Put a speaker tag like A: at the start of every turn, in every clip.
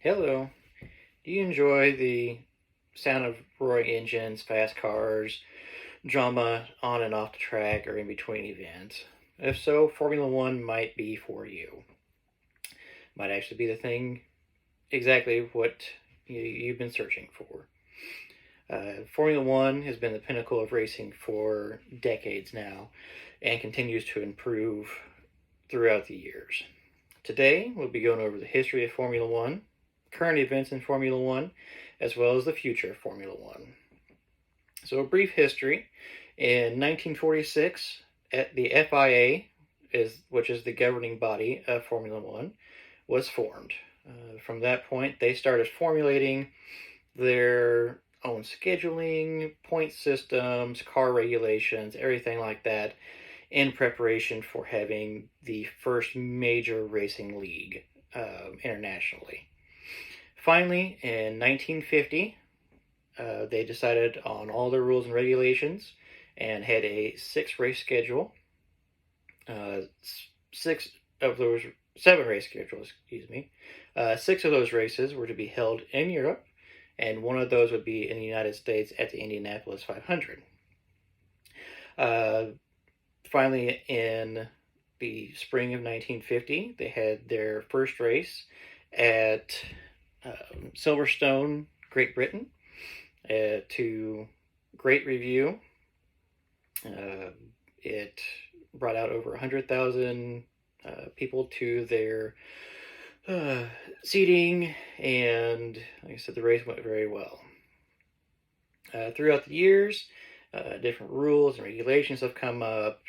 A: Hello. Do you enjoy the sound of roaring engines, fast cars, drama on and off the track or in between events? If so, Formula One might be for you. Might actually be the thing exactly what you've been searching for. Formula One has been the pinnacle of racing for decades now and continues to improve throughout the years. Today, we'll be going over the history of Formula One, current events in Formula One, as well as the future of Formula One. So, a brief history. In 1946, the FIA, which is the governing body of Formula One, was formed. From that point, they started formulating their own scheduling, point systems, car regulations, everything like that, in preparation for having the first major racing league internationally. Finally, in 1950, they decided on all their rules and regulations and had a six-race schedule. Six of those, seven race schedules, excuse me. Six of those races were to be held in Europe, and one of those would be in the United States at the Indianapolis 500. Finally, in the spring of 1950, they had their first race at Silverstone, Great Britain, to great review. It brought out over 100,000 people to their seating, and like I said, the race went very well. Throughout the years, different rules and regulations have come up,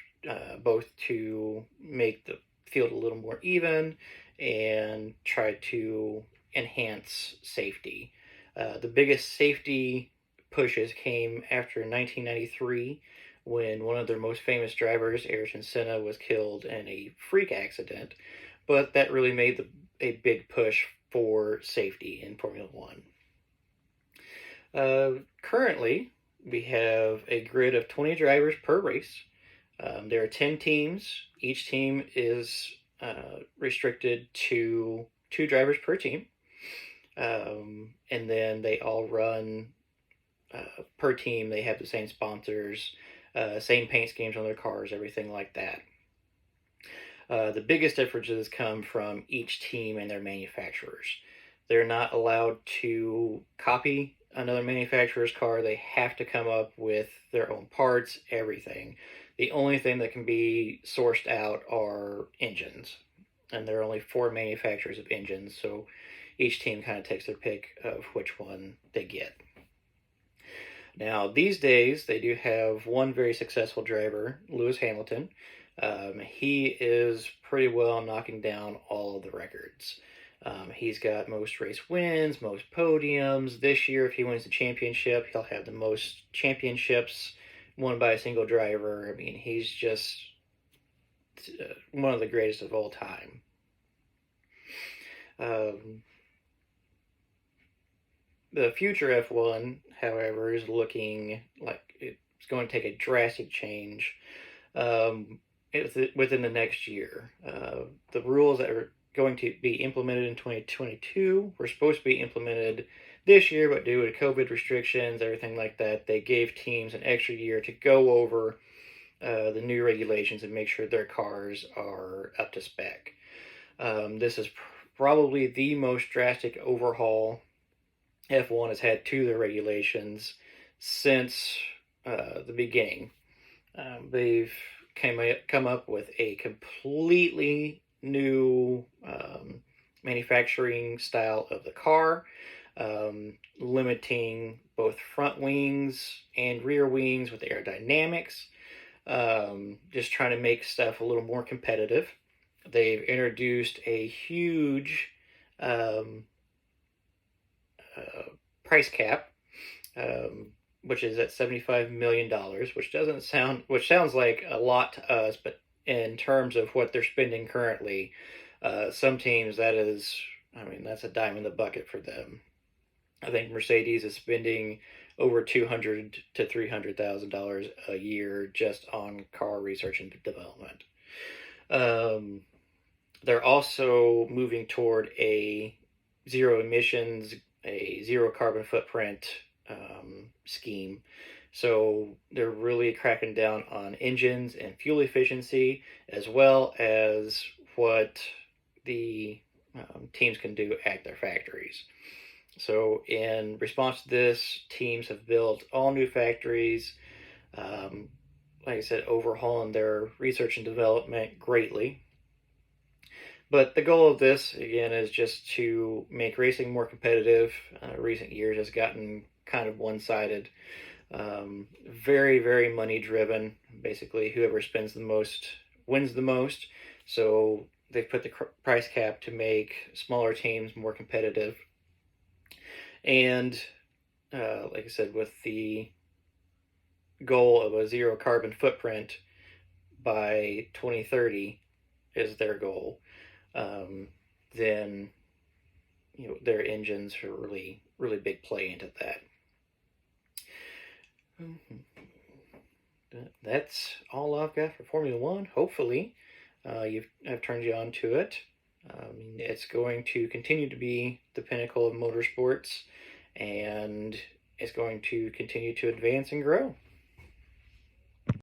A: both to make the field a little more even and try to enhance safety. The biggest safety pushes came after 1993 when one of their most famous drivers, Ayrton Senna, was killed in a freak accident, but that really made a big push for safety in Formula One. Currently, we have a grid of 20 drivers per race. There are 10 teams. Each team is restricted to two drivers per team. And then they all run per team. They have the same sponsors, same paint schemes on their cars, everything like that. The biggest differences come from each team and their manufacturers. They're not allowed to copy another manufacturer's car. They have to come up with their own parts, everything. The only thing that can be sourced out are engines. And there are only four manufacturers of engines, so each team kind of takes their pick of which one they get. Now, these days, they do have one very successful driver, Lewis Hamilton. He is pretty well knocking down all of the records. He's got most race wins, most podiums. This year, if he wins the championship, he'll have the most championships won by a single driver. I mean, he's just one of the greatest of all time. The future F1, however, is looking like it's going to take a drastic change within the next year. The rules that are going to be implemented in 2022 were supposed to be implemented this year, but due to COVID restrictions, everything like that, they gave teams an extra year to go over the new regulations and make sure their cars are up to spec. This is probably the most drastic overhaul F1 has had to their regulations since the beginning. They've come up with a completely new manufacturing style of the car, limiting both front wings and rear wings with aerodynamics, just trying to make stuff a little more competitive. They've introduced a huge price cap, which is at $75 million, which sounds like a lot to us, but in terms of what they're spending currently, some teams that's a dime in the bucket for them. I think Mercedes is spending over $200,000 to $300,000 a year just on car research and development. They're also moving toward a zero emissions, a zero carbon footprint scheme. So they're really cracking down on engines and fuel efficiency, as well as what the teams can do at their factories. So, in response to this, teams have built all new factories, um, like I said, overhauling their research and development greatly. But the goal of this, again, is just to make racing more competitive. Recent years has gotten kind of one sided, very, very money driven. Basically, whoever spends the most wins the most. So, they've put the price cap to make smaller teams more competitive. And like I said, with the goal of a zero carbon footprint by 2030 is their goal, um, then their engines are really really big play into that. That's all I've got for Formula One. Hopefully, I've turned you on to it. It's going to continue to be the pinnacle of motorsports, and it's going to continue to advance and grow.